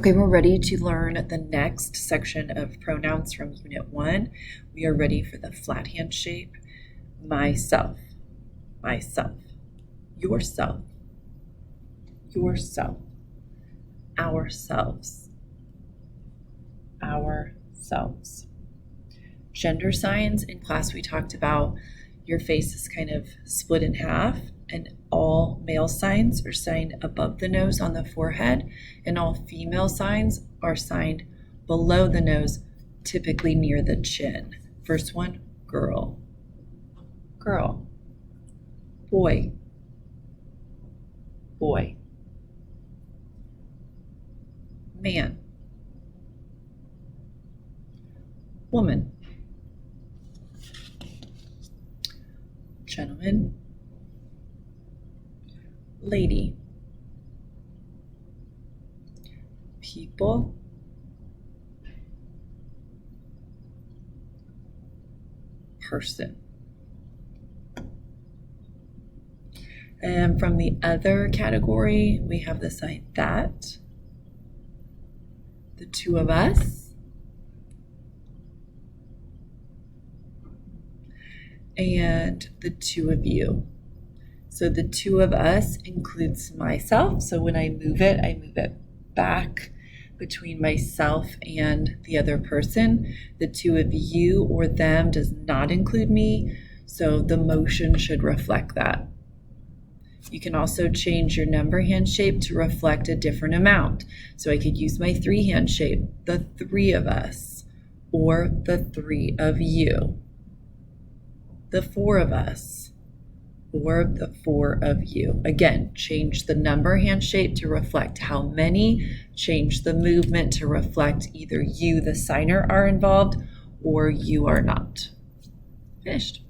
Okay, we're ready to learn the next section of pronouns from Unit 1. We are ready for the flat hand shape. Myself, myself, yourself, yourself, ourselves, ourselves. Gender signs. In class we talked about your face is kind of split in half, and all male signs are signed above the nose on the forehead, and all female signs are signed below the nose, typically near the chin. First one, girl, girl, boy, boy, man, woman, gentleman, lady, people, person. And from the other category, we have the sign that, the two of us, and the two of you. So the two of us includes myself. So when I move it back between myself and the other person. The two of you or them does not include me, so the motion should reflect that. You can also change your number hand shape to reflect a different amount. So I could use my 3 hand shape, the 3 of us, or the 3 of you, the 4 of us, or the 4 of you. Again, change the number hand shape to reflect how many, change the movement to reflect either you, the signer, are involved, or you are not. Finished.